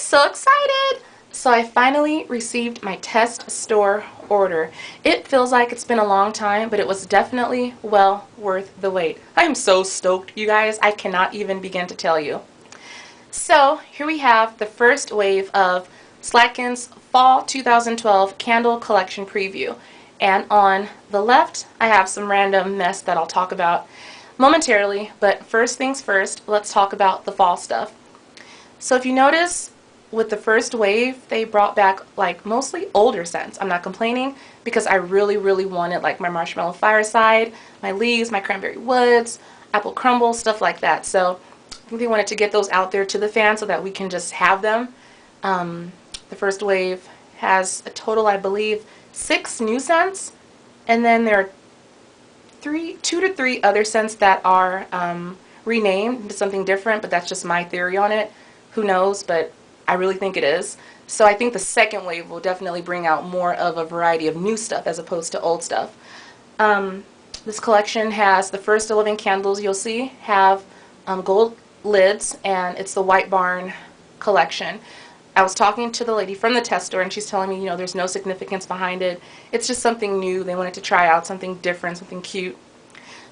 So excited! So I finally received my test store order. It feels like it's been a long time, but it was definitely well worth the wait. I am so stoked, you guys. I cannot even begin to tell you. So here we have the first wave of Slatkin's Fall 2012 Candle Collection Preview. And on the left, I have some random mess that I'll talk about momentarily. But first things first, let's talk about the fall stuff. So if you notice, with the first wave, they brought back like mostly older scents. I'm not complaining because I really wanted like my Marshmallow Fireside, my Leaves, my Cranberry Woods, Apple Crumble, stuff like that. So I think they wanted to get those out there to the fans so that we can just have them. The first wave has a total, I believe, 6 new scents, and then there are 2 to 3 other scents that are renamed into something different, but that's just my theory on it. Who knows, but I really think it is. So I think the second wave will definitely bring out more of a variety of new stuff as opposed to old stuff. This collection has the first 11 candles you'll see have gold lids, and it's the White Barn collection. I was talking to the lady from the test store, and she's telling me, there's no significance behind it. It's just something new. They wanted to try out something different, something cute.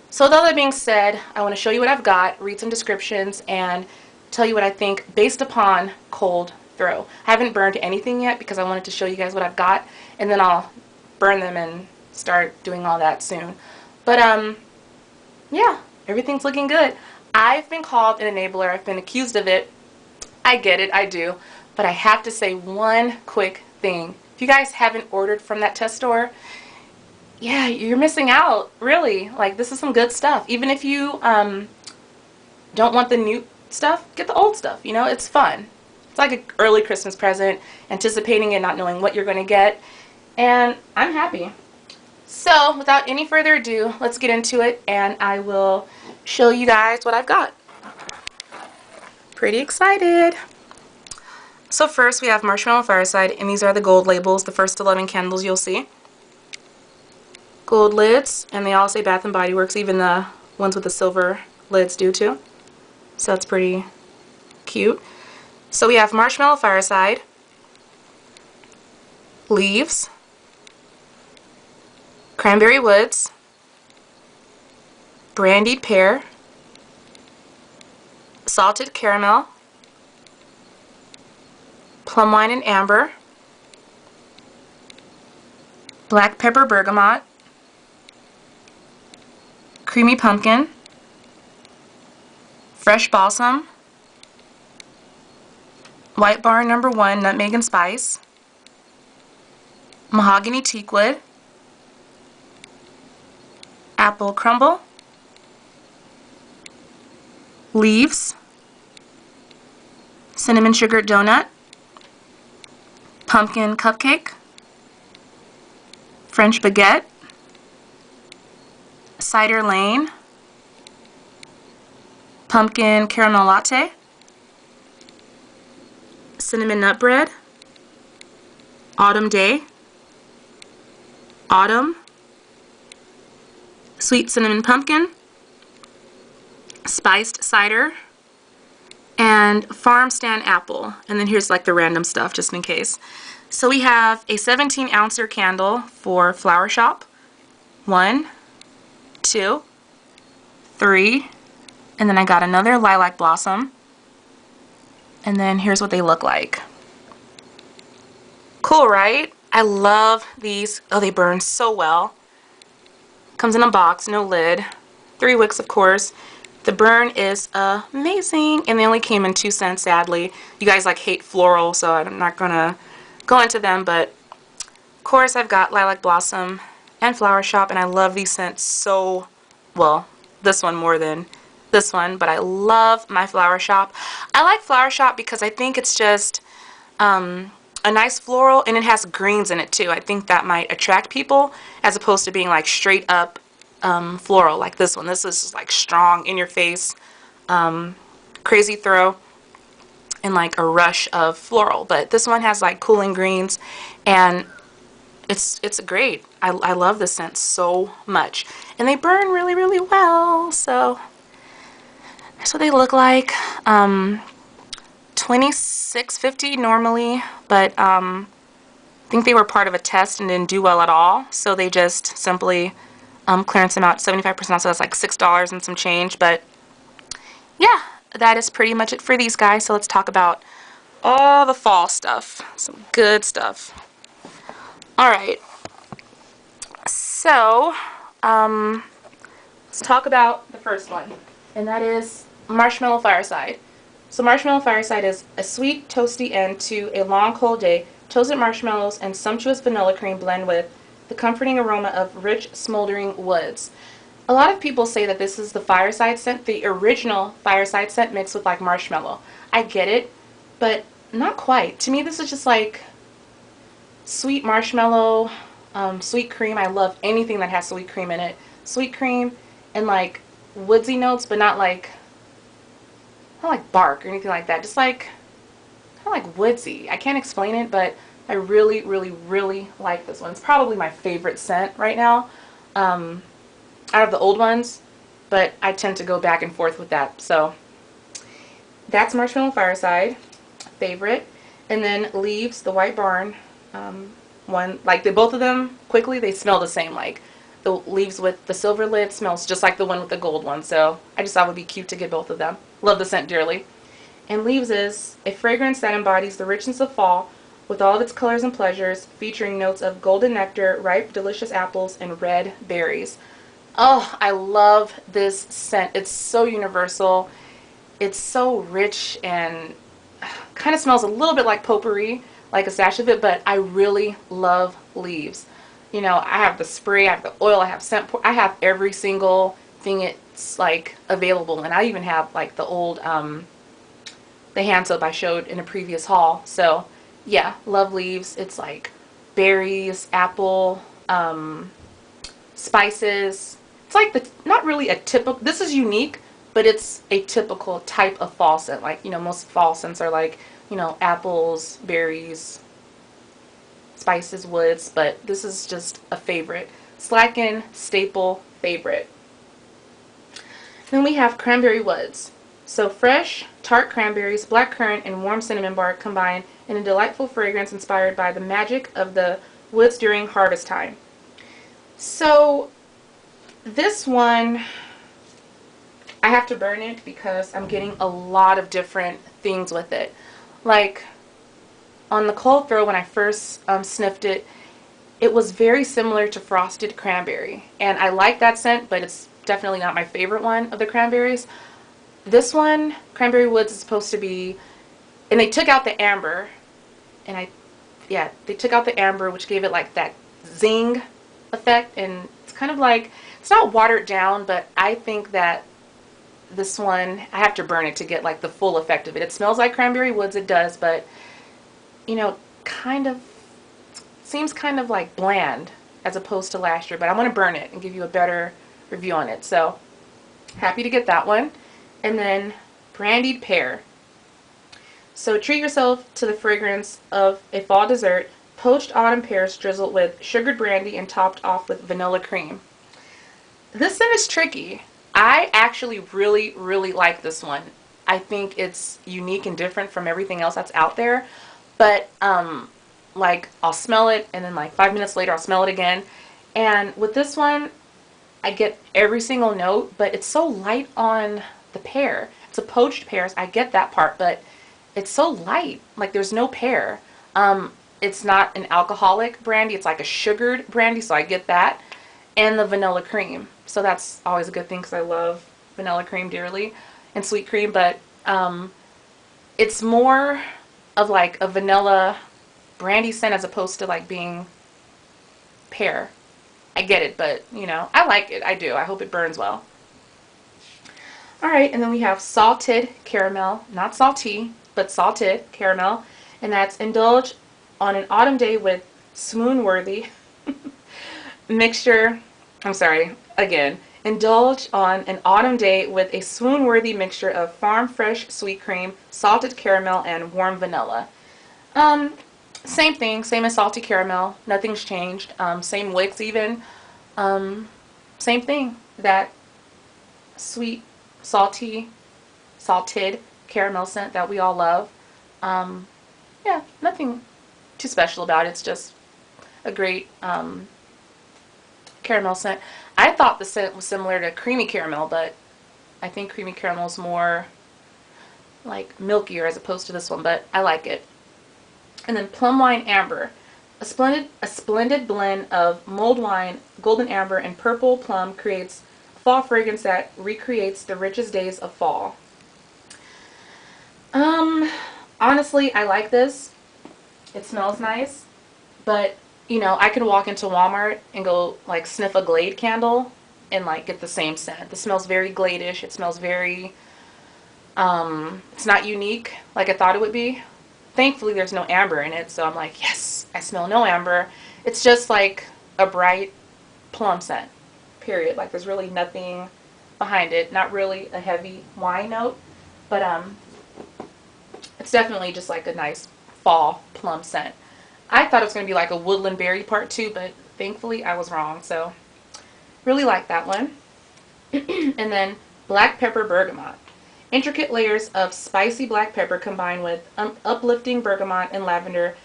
So with all that being said, I want to show you what I've got, read some descriptions, and tell you what I think based upon cold throw. I haven't burned anything yet because I wanted to show you guys what I've got, and then I'll burn them and start doing all that soon. But yeah, everything's looking good. I've been called an enabler. I've been accused of it. I get it, I do. But I have to say one quick thing. If you guys haven't ordered from that test store, yeah, you're missing out, really. Like, this is some good stuff. Even if you don't want the new stuff, get the old stuff. It's fun. It's like an early Christmas present, anticipating and not knowing what you're going to get. And I'm happy. So, without any further ado, let's get into it, and I will show you guys what I've got. Pretty excited. So first we have Marshmallow Fireside, and these are the gold labels, the first 11 candles you'll see. Gold lids, and they all say Bath & Body Works, even the ones with the silver lids do too. So that's pretty cute. So we have Marshmallow Fireside, Leaves, Cranberry Woods, Brandied Pear, Salted Caramel, Plum Wine and Amber, Black Pepper Bergamot, Creamy Pumpkin, Fresh Balsam, White Barn No. 1 Nutmeg and Spice, Mahogany Teakwood, Apple Crumble, Leaves, Cinnamon Sugar Donut, Pumpkin Cupcake, French Baguette, Cider Lane, Pumpkin Caramel Latte, Cinnamon Nut Bread, Autumn Day, Autumn, Sweet Cinnamon Pumpkin, Spiced Cider, and Farm Stand Apple. And then here's like the random stuff just in case. So we have a 17-ouncer candle for Flower Shop. 1, 2, 3, and then I got another Lilac Blossom. And then here's what they look like. Cool, right? I love these. Oh, they burn so well. Comes in a box, no lid. 3 wicks, of course. The burn is amazing, and they only came in 2 cents, sadly. You guys like hate floral, so I'm not gonna go into them, but of course I've got Lilac Blossom and Flower Shop, and I love these scents so well. This one more than this one, but I love my Flower Shop. I like Flower Shop because I think it's just a nice floral, and it has greens in it too. I think that might attract people as opposed to being like straight up floral like this one. This is like strong, in your face, crazy throw, and like a rush of floral. But this one has like cooling greens, and it's great. I love this scent so much, and they burn really well. So that's what they look like. 26 $6.50 normally, but I think they were part of a test and didn't do well at all, so they just simply clearance them out 75% off, so that's like $6 and some change. But yeah, that is pretty much it for these guys. So let's talk about all the fall stuff, some good stuff. Alright, so let's talk about the first one, and that is Marshmallow Fireside. So Marshmallow Fireside is a sweet, toasty end to a long, cold day. Toasted marshmallows and sumptuous vanilla cream blend with the comforting aroma of rich, smoldering woods. A lot of people say that this is the fireside scent, the original fireside scent mixed with like marshmallow. I get it, but not quite. To me, this is just like sweet marshmallow, sweet cream. I love anything that has sweet cream in it. Sweet cream and like woodsy notes, but not like bark or anything like that. Just like kind of like woodsy. I can't explain it, but I really, really, really like this one. It's probably my favorite scent right now out of the old ones, but I tend to go back and forth with that. So that's Marshmallow Fireside, favorite. And then Leaves, the White Barn one. Like both of them, quickly, they smell the same. Like the Leaves with the silver lid smells just like the one with the gold one. So I just thought it would be cute to get both of them. Love the scent dearly. And Leaves is a fragrance that embodies the richness of fall with all of its colors and pleasures, featuring notes of golden nectar, ripe, delicious apples, and red berries. Oh, I love this scent. It's so universal. It's so rich and kind of smells a little bit like potpourri, like a sash of it, but I really love Leaves. You know, I have the spray, I have the oil, I have scent, I have every single thing it's like available, and I even have like the old the hand soap I showed in a previous haul. So yeah, love Leaves. It's like berries, apple, spices. It's like not really a typical, this is unique, but it's a typical type of fall scent. Like, you know, most fall scents are like, you know, apples, berries, spices, woods, but this is just a favorite. Slatkin staple favorite. Then we have Cranberry Woods. So fresh, tart cranberries, blackcurrant, and warm cinnamon bark combine in a delightful fragrance inspired by the magic of the woods during harvest time. So this one, I have to burn it because I'm getting a lot of different things with it. Like on the cold throw when I first sniffed it, it was very similar to frosted cranberry. And I like that scent, but it's definitely not my favorite one of the cranberries. This one, Cranberry Woods, is supposed to be, and they took out the amber, and they took out the amber, which gave it like that zing effect, and it's kind of like, it's not watered down, but I think that this one, I have to burn it to get like the full effect of it. It smells like Cranberry Woods, it does, but, you know, kind of, seems kind of like bland as opposed to last year, but I'm going to burn it and give you a better review on it. So, happy to get that one. And then Brandied Pear. So treat yourself to the fragrance of a fall dessert, poached autumn pears drizzled with sugared brandy and topped off with vanilla cream. This scent is tricky. I actually really, really like this one. I think it's unique and different from everything else that's out there. But like I'll smell it and then like 5 minutes later I'll smell it again. And with this one, I get every single note, but it's so light on the pear. It's a poached pears. I get that part, but it's so light. Like there's no pear. It's not an alcoholic brandy. It's like a sugared brandy, so I get that. And the vanilla cream. So that's always a good thing because I love vanilla cream dearly and sweet cream, but it's more of like a vanilla brandy scent as opposed to like being pear. I get it, but you know, I like it. I do. I hope it burns well. Alright, and then we have Salted Caramel, not salty, but salted caramel, and that's indulge on an autumn day with swoon-worthy mixture, I'm sorry, again, indulge on an autumn day with a swoon-worthy mixture of farm fresh sweet cream, salted caramel, and warm vanilla. Same thing, same as salty caramel, nothing's changed, same wicks even, same thing, that sweet, salty, salted caramel scent that we all love. nothing too special about it. It's just a great caramel scent. I thought the scent was similar to creamy caramel, but I think creamy caramel is more like milkier as opposed to this one, but I like it. And then plum wine amber, a splendid blend of mulled wine, golden amber, and purple plum creates a fall fragrance that recreates the richest days of fall. Honestly, I like this. It smells nice, but you know, I could walk into Walmart and go like sniff a Glade candle and like get the same scent. This smells very Glade-ish. It smells very, it's not unique like I thought it would be. Thankfully, there's no amber in it, so I'm like, yes, I smell no amber. It's just like a bright plum scent, period. Like there's really nothing behind it. Not really a heavy wine note, but it's definitely just like a nice fall plum scent. I thought it was going to be like a woodland berry part 2, but thankfully I was wrong. So really like that one. And then black pepper bergamot. Intricate layers of spicy black pepper combined with uplifting bergamot and lavender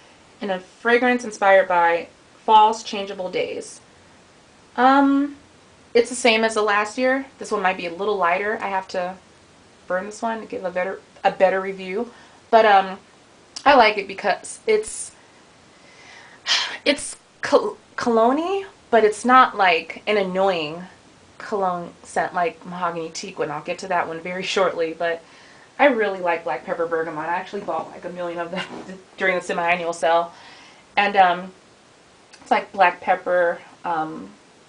in a fragrance inspired by fall's changeable days. It's the same as the last year. This one might be a little lighter. I have to burn this one to give a better review. But I like it because it's cologne-y, but it's not like an annoying cologne scent like mahogany teak one. I'll get to that one very shortly, but I really like black pepper bergamot. I actually bought like 1,000,000 of them during the semi-annual sale, and it's like black pepper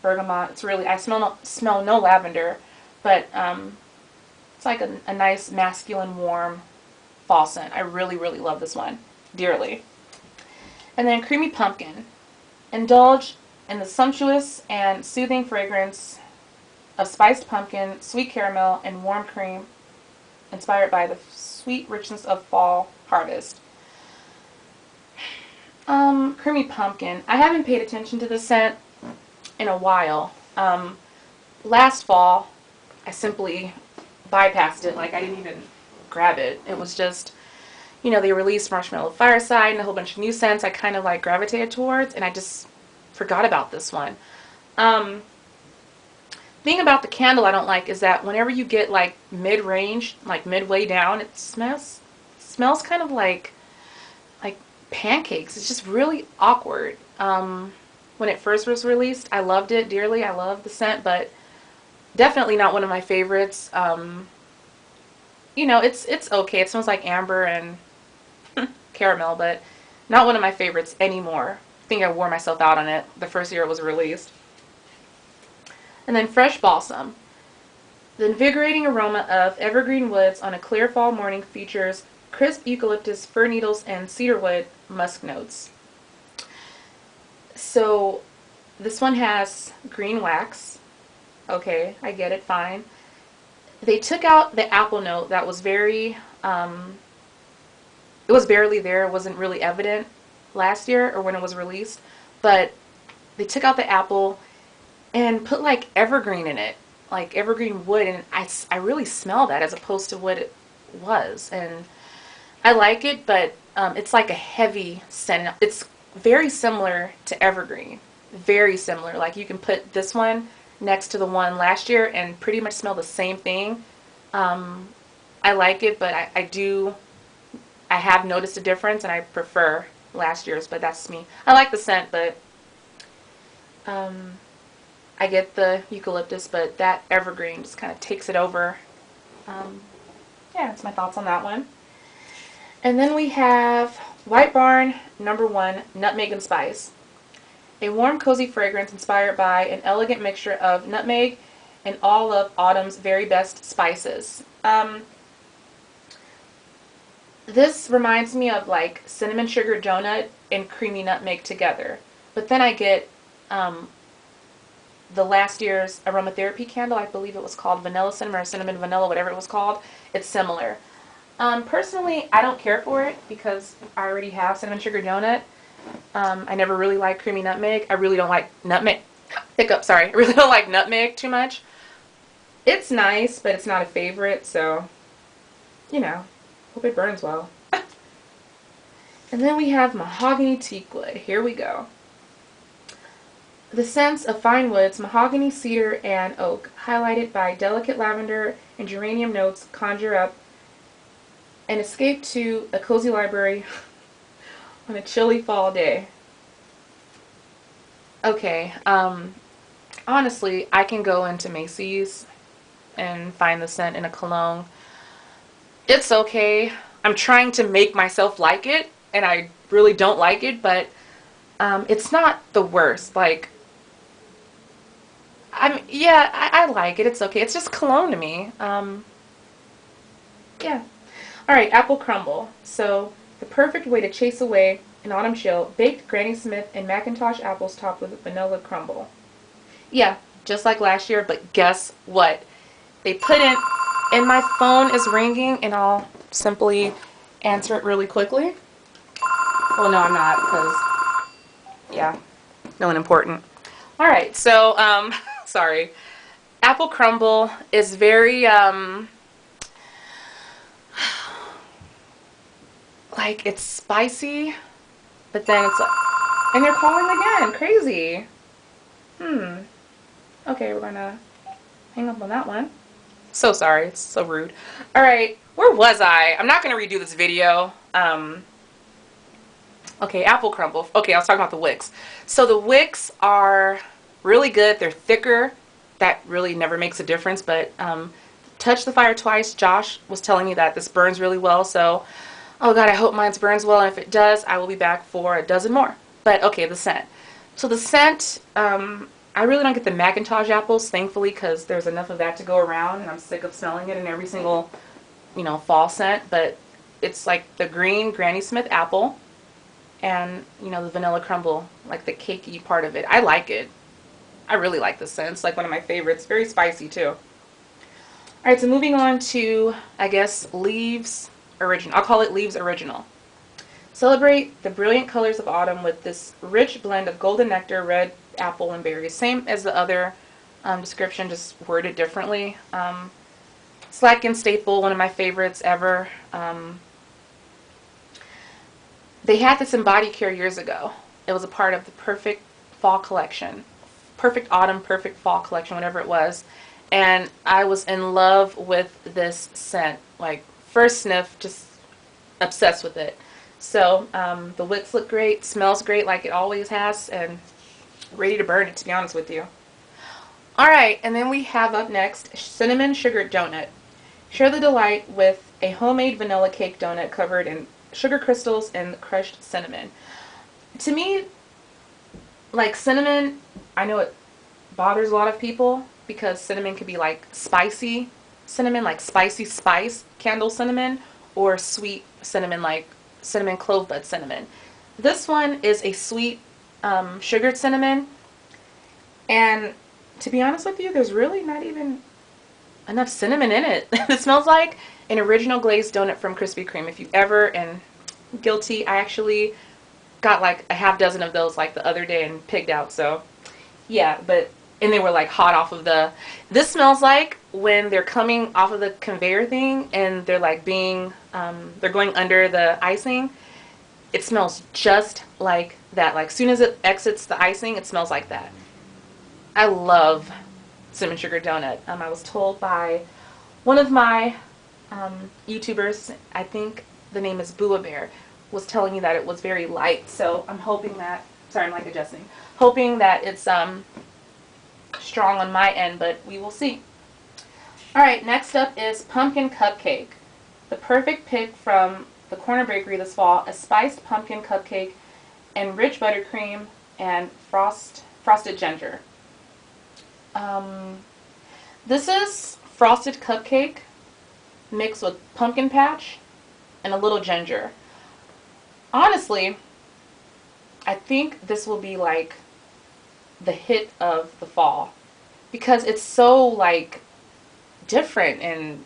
bergamot. It's really, I smell no lavender, but it's like a nice masculine warm fall scent. I really love this one dearly. And then creamy pumpkin. Indulge in the sumptuous and soothing fragrance of spiced pumpkin, sweet caramel, and warm cream inspired by the sweet richness of fall harvest. Creamy pumpkin. I haven't paid attention to this scent in a while. Last fall, I simply bypassed it. Like, I didn't even grab it. It was just, you know, they released Marshmallow Fireside and a whole bunch of new scents I kind of like gravitated towards, and I just forgot about this one. Thing about the candle I don't like is that whenever you get like mid-range, like midway down, it smells kind of like pancakes. It's just really awkward. When it first was released, I loved it dearly. I love the scent, but definitely not one of my favorites. You know, it's okay. It smells like amber and caramel, but not one of my favorites anymore. I think I wore myself out on it the first year it was released. And then Fresh Balsam. The invigorating aroma of evergreen woods on a clear fall morning features crisp eucalyptus, fir needles, and cedarwood musk notes. So this one has green wax. Okay, I get it, fine. They took out the apple note that was very, it was barely there, it wasn't really evident last year or when it was released, but they took out the apple and put like evergreen in it, like evergreen wood, and I really smell that as opposed to what it was, and I like it, but it's like a heavy scent. It's very similar to evergreen, very similar. Like you can put this one next to the one last year and pretty much smell the same thing. I like it, but I have noticed a difference, and I prefer last year's, but that's me. I like the scent, but I get the eucalyptus, but that evergreen just kind of takes it over. Yeah, that's my thoughts on that one. And then we have White Barn No. 1 Nutmeg and Spice. A warm, cozy fragrance inspired by an elegant mixture of nutmeg and all of autumn's very best spices. This reminds me of like cinnamon sugar donut and creamy nutmeg together. But then I get the last year's aromatherapy candle. I believe it was called Vanilla Cinnamon or Cinnamon Vanilla, whatever it was called. It's similar. Personally, I don't care for it because I already have cinnamon sugar donut. I never really liked creamy nutmeg. I really don't like nutmeg. Hiccup, sorry. I really don't like nutmeg too much. It's nice, but it's not a favorite, so, you know, hope it burns well. And then we have mahogany teakwood. Here we go. The scents of fine woods, mahogany, cedar, and oak, highlighted by delicate lavender and geranium notes, conjure up an escape to a cozy library on a chilly fall day. Okay, honestly, I can go into Macy's and find the scent in a cologne. It's okay. I'm trying to make myself like it, and I really don't like it, but it's not the worst. Like, yeah, I like it. It's okay. It's just cologne to me. Yeah. All right, apple crumble. So, the perfect way to chase away an autumn chill, baked Granny Smith and Macintosh apples topped with vanilla crumble. Yeah, just like last year, but guess what? They put in, and my phone is ringing, and I'll simply answer it really quickly. Well, no, I'm not, because, yeah, no one important. All right, so, sorry. Apple crumble is very, like, it's spicy, but then it's, and they're calling again. Crazy. Okay, we're gonna hang up on that one. So sorry, it's so rude. All right, where was I? I'm not gonna redo this video. Okay, apple crumble. Okay, I was talking about the wicks. So the wicks are really good. They're thicker. That really never makes a difference, but touch the fire twice. Josh was telling me that this burns really well, so oh god, I hope mine burns well, and if it does, I will be back for a dozen more. But okay, the scent. So the scent, I really don't get the Macintosh apples, thankfully, because there's enough of that to go around, and I'm sick of smelling it in every single, you know, fall scent. But it's like the green Granny Smith apple, and you know, the vanilla crumble, like the cakey part of it. I like it. I really like the scent. It's like one of my favorites. Very spicy too. Alright, so moving on to, I guess, Leaves Original. I'll call it Leaves Original. Celebrate the brilliant colors of autumn with this rich blend of golden nectar, red apple, and berries. Same as the other description, just worded differently. Slatkin staple, one of my favorites ever. They had this in body care years ago. It was a part of the Perfect Fall collection. Perfect Autumn, Perfect Fall collection, whatever it was. And I was in love with this scent. Like, first sniff, just obsessed with it. So, the wicks look great, smells great like it always has, and ready to burn it, to be honest with you. Alright, and then we have up next Cinnamon Sugar Donut. Share the delight with a homemade vanilla cake donut covered in sugar crystals and crushed cinnamon. To me, like cinnamon, I know it bothers a lot of people because cinnamon could be like spicy cinnamon, like spicy spice candle cinnamon, or sweet cinnamon, like cinnamon clove bud cinnamon. This one is a sweet sugared cinnamon, and to be honest with you, there's really not even enough cinnamon in it. It smells like an original glazed donut from Krispy Kreme. If you ever, and guilty, I actually got like a half dozen of those like the other day and pigged out. So yeah, but, and they were like hot off of the, this smells like when they're coming off of the conveyor thing and they're like being, they're going under the icing. It smells just like that. Like, soon as it exits the icing, it smells like that. I love cinnamon sugar donut. I was told by one of my YouTubers, I think the name is Bua Bear, was telling me that it was very light. So I'm hoping that, sorry, I'm like adjusting, hoping that it's strong on my end, but we will see. Alright, next up is Pumpkin Cupcake. The perfect pick from the Corner Bakery this fall, a spiced pumpkin cupcake and rich buttercream and frosted ginger. This is frosted cupcake mixed with pumpkin patch and a little ginger. Honestly, I think this will be like the hit of the fall because it's so like different and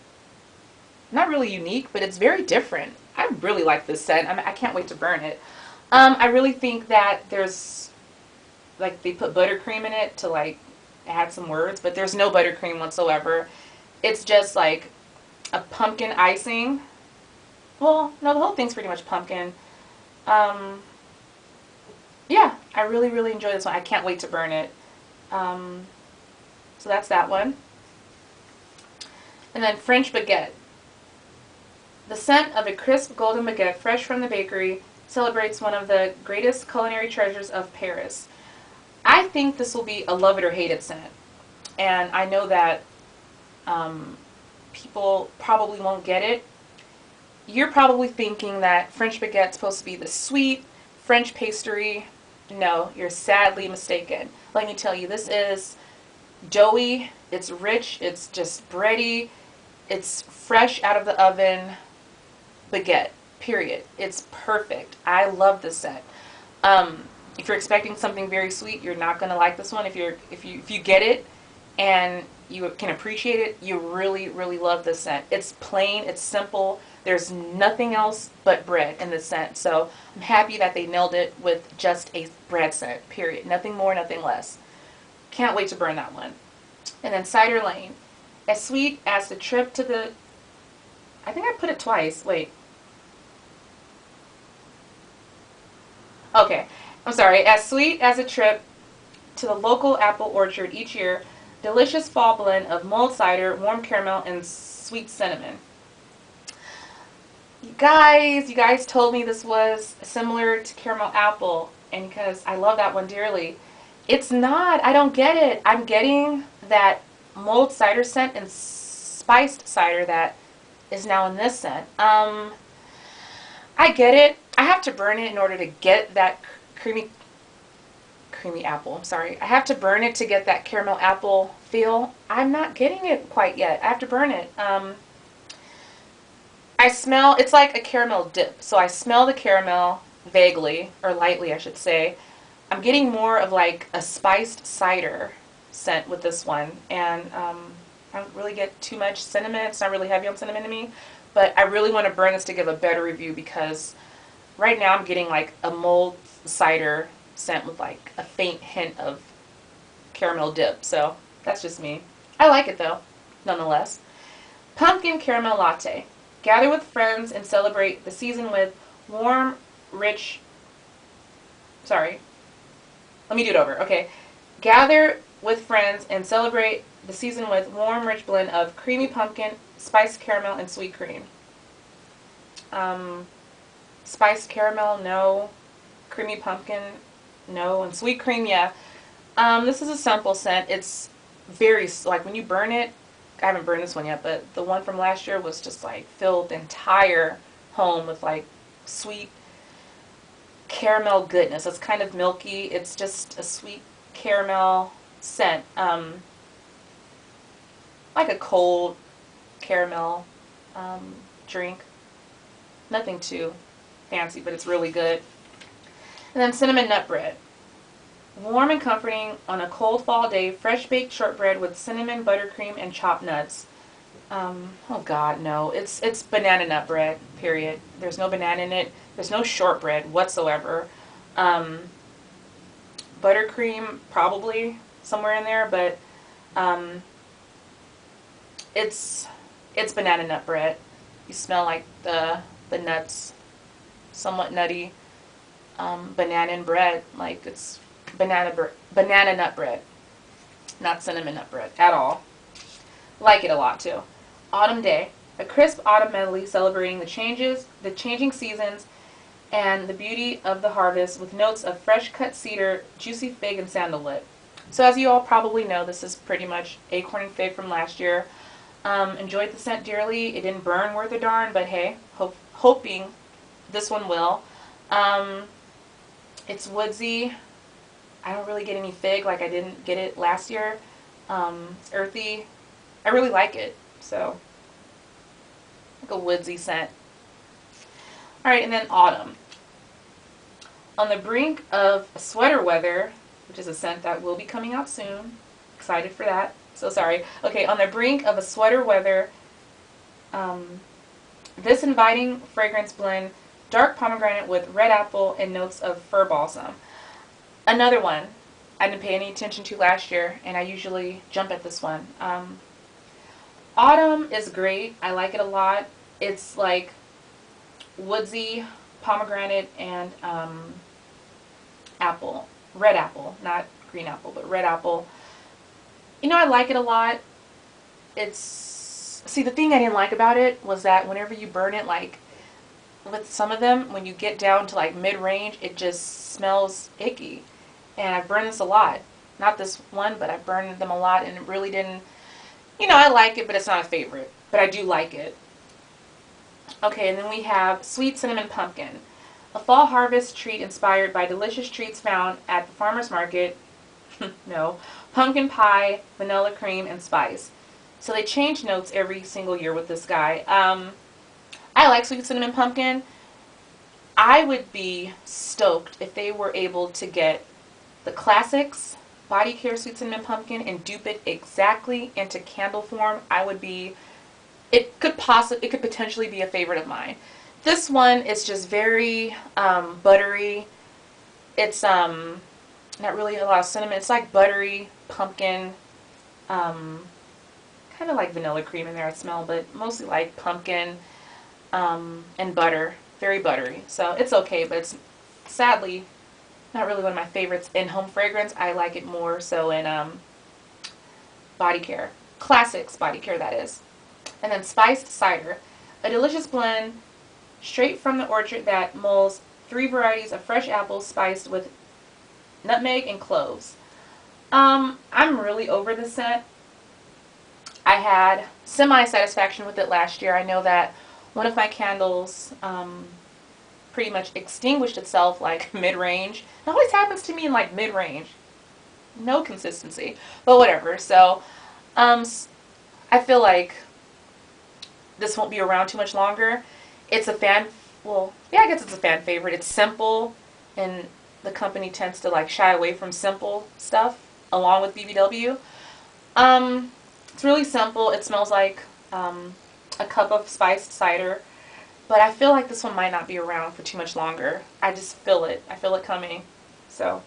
not really unique, but it's very different. I really like this scent. I can't wait to burn it. I really think that there's, like, they put buttercream in it to like add some words, but there's no buttercream whatsoever. It's just like a pumpkin icing. Well, no, the whole thing's pretty much pumpkin. Um, yeah, I really, really enjoy this one. I can't wait to burn it. Um, so that's that one. And then French baguette. The scent of a crisp golden baguette fresh from the bakery celebrates one of the greatest culinary treasures of Paris. I think this will be a love it or hate it scent. And I know that um, people probably won't get it. You're probably thinking that French baguette's supposed to be the sweet French pastry. No, you're sadly mistaken. Let me tell you, this is doughy, it's rich, it's just bready, it's fresh out of the oven baguette, period. It's perfect. I love this scent. Um, if you're expecting something very sweet, you're not going to like this one. If you get it and you can appreciate it, you really, really love this scent. It's plain, it's simple. There's nothing else but bread in this scent. So I'm happy that they nailed it with just a bread scent, period. Nothing more, nothing less. Can't wait to burn that one. And then Cider Lane. As sweet as the trip to the... I think I put it twice. Wait. Okay. I'm sorry. As sweet as a trip to the local apple orchard each year, delicious fall blend of mulled cider, warm caramel, and sweet cinnamon. You guys told me this was similar to caramel apple, and because I love that one dearly. It's not. I don't get it. I'm getting that mulled cider scent and spiced cider that is now in this scent. I get it. I have to burn it in order to get that creamy apple. I'm sorry. I have to burn it to get that caramel apple feel. I'm not getting it quite yet. I have to burn it. I smell, it's like a caramel dip. So I smell the caramel vaguely, or lightly, I should say. I'm getting more of like a spiced cider scent with this one. And I don't really get too much cinnamon. It's not really heavy on cinnamon to me. But I really want to burn this to give a better review because right now I'm getting like a mulled cider scent with like a faint hint of caramel dip. So that's just me. I like it though, nonetheless. Pumpkin caramel latte. Gather with friends and celebrate the season with warm, rich... Sorry. Let me do it over. Okay. Gather with friends and celebrate the season with warm, rich blend of creamy pumpkin, spiced caramel, and sweet cream. Spiced caramel, no. Creamy pumpkin, no. And sweet cream, yeah. This is a simple scent. It's very, like when you burn it, I haven't burned this one yet, but the one from last year was just like filled the entire home with like sweet caramel goodness. It's kind of milky. It's just a sweet caramel scent. Like a cold caramel drink. Nothing too fancy, but it's really good. And then cinnamon nut bread. Warm and comforting on a cold fall day, fresh baked shortbread with cinnamon, buttercream, and chopped nuts. Oh God, no. It's banana nut bread, period. There's no banana in it. There's no shortbread whatsoever. Buttercream, probably somewhere in there, but it's banana nut bread. You smell like the nuts, somewhat nutty. Banana and bread, like it's banana nut bread, not cinnamon nut bread at all. Like it a lot too. Autumn Day, a crisp autumn medley celebrating the changing seasons, and the beauty of the harvest with notes of fresh cut cedar, juicy fig, and sandalwood. So as you all probably know, this is pretty much acorn and fig from last year. Enjoyed the scent dearly. It didn't burn worth a darn, but hey, hoping this one will. It's woodsy. I don't really get any fig like I didn't get it last year. It's earthy. I really like it. So, like a woodsy scent. Alright, and then autumn. On the brink of sweater weather, which is a scent that will be coming out soon. Excited for that. So sorry. Okay, on the brink of a sweater weather, this inviting fragrance blend dark pomegranate with red apple and notes of fir balsam. Another one I didn't pay any attention to last year, and I usually jump at this one. Autumn is great. I like it a lot. It's like woodsy pomegranate and apple. Red apple, not green apple, but red apple. You know, I like it a lot. See, the thing I didn't like about it was that whenever you burn it, like with some of them, when you get down to like mid-range, it just smells icky. And I've burned this a lot. Not this one, but I've burned them a lot, and it really didn't, you know, I like it, but it's not a favorite. But I do like it. Okay, and then we have Sweet Cinnamon Pumpkin. A fall harvest treat inspired by delicious treats found at the farmer's market. No. Pumpkin pie, vanilla cream, and spice. So they change notes every single year with this guy. I like Sweet Cinnamon Pumpkin. I would be stoked if they were able to get the classics body care Sweet Cinnamon Pumpkin and dupe it exactly into candle form. It could potentially be a favorite of mine. This one is just very buttery. It's not really a lot of cinnamon. It's like buttery pumpkin, kind of like vanilla cream in there I smell, but mostly like pumpkin and butter. Very buttery. So it's okay, but it's sadly not really one of my favorites in home fragrance. I like it more so in body care. Classics body care, that is. And then spiced cider. A delicious blend straight from the orchard that mulls 3 varieties of fresh apples spiced with nutmeg and cloves. I'm really over this scent. I had semi-satisfaction with it last year. I know that one of my candles pretty much extinguished itself like mid-range. It always happens to me in like mid-range. No consistency. But whatever. So I feel like this won't be around too much longer. It's a I guess it's a fan favorite. It's simple, and the company tends to like shy away from simple stuff along with BBW. It's really simple. It smells like a cup of spiced cider, but I feel like this one might not be around for too much longer. I just feel it. I feel it coming. So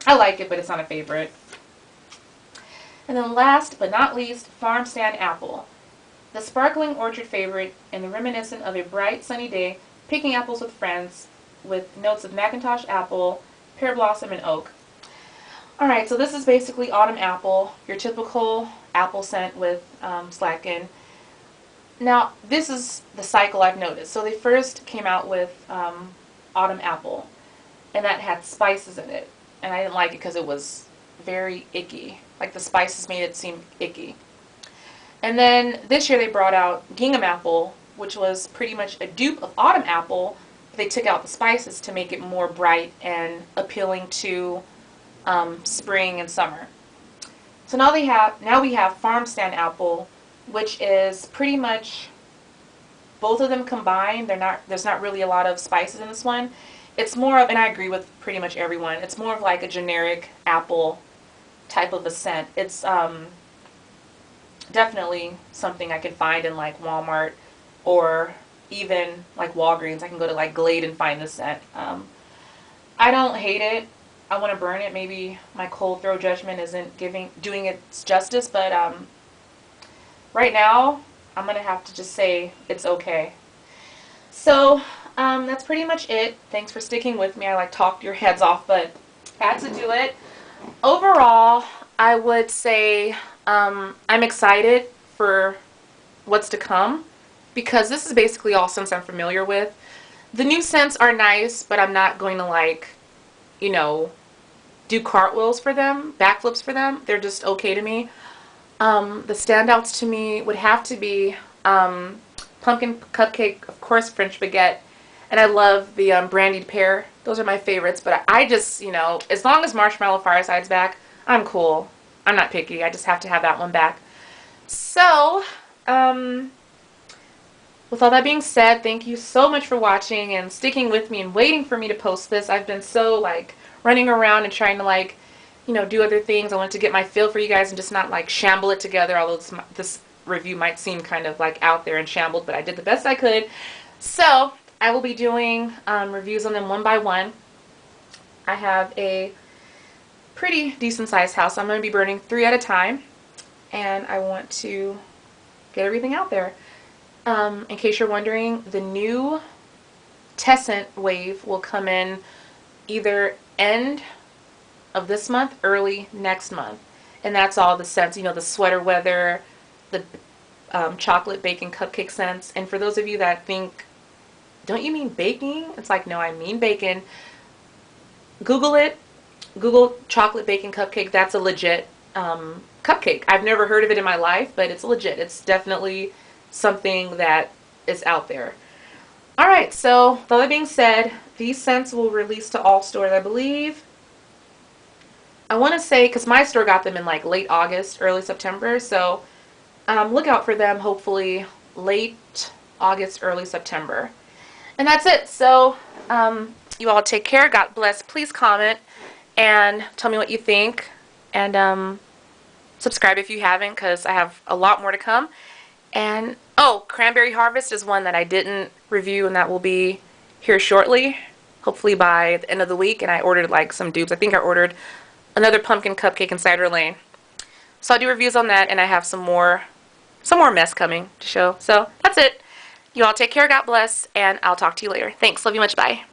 I like it, but it's not a favorite. And then last but not least, Farm Stand Apple. The sparkling orchard favorite and the reminiscent of a bright sunny day picking apples with friends with notes of Macintosh apple, pear blossom, and oak. Alright, so this is basically autumn apple, your typical apple scent with Slatkin. Now, this is the cycle I've noticed. So they first came out with autumn apple, and that had spices in it. And I didn't like it because it was very icky. Like the spices made it seem icky. And then this year they brought out gingham apple, which was pretty much a dupe of autumn apple. They took out the spices to make it more bright and appealing to spring and summer. So now we have farm stand apple, which is pretty much both of them combined. There's not really a lot of spices in this one. It's more of, and I agree with pretty much everyone, it's more of like a generic apple type of a scent. It's definitely something I can find in like Walmart or even like Walgreens. I can go to like Glade and find this scent. I don't hate it. I want to burn it. Maybe my cold throw judgment isn't doing it justice, but right now I'm gonna have to just say it's okay. So that's pretty much it. Thanks for sticking with me. I like talked your heads off, but had to do it. Overall, I would say I'm excited for what's to come because this is basically all scents I'm familiar with. The new scents are nice, but I'm not going to like, you know, do cartwheels for them, backflips for them. They're just okay to me. The standouts to me would have to be pumpkin cupcake, of course, French baguette, and I love the brandied pear. Those are my favorites, but I just, you know, as long as marshmallow fireside's back, I'm cool. I'm not picky. I just have to have that one back. So, with all that being said, thank you so much for watching and sticking with me and waiting for me to post this. I've been so, like, running around and trying to, like, you know, do other things. I wanted to get my feel for you guys and just not, like, shamble it together, although this review might seem kind of, like, out there and shambled, but I did the best I could. So, I will be doing reviews on them one by one. I have a pretty decent sized house. I'm going to be burning 3 at a time, and I want to get everything out there. In case you're wondering, the new Tessent wave will come in either end of this month, early next month. And that's all the scents, you know, the sweater weather, the chocolate bacon cupcake scents. And for those of you that think, don't you mean baking? It's like, no, I mean bacon. Google it. Google chocolate bacon cupcake. That's a legit cupcake. I've never heard of it in my life, but it's legit. It's definitely something that is out there. Alright, so with all that being said, these scents will release to all stores, I believe. I want to say, because my store got them in like late August, early September, so look out for them hopefully late August, early September. And that's it. So you all take care. God bless. Please comment and tell me what you think. And subscribe if you haven't, because I have a lot more to come. And, oh, Cranberry Harvest is one that I didn't review, and that will be here shortly, hopefully by the end of the week. And I ordered like some dupes. I think I ordered another pumpkin cupcake in Cider Lane. So I'll do reviews on that, and I have some more mess coming to show. So that's it. You all take care, God bless, and I'll talk to you later. Thanks. Love you much. Bye.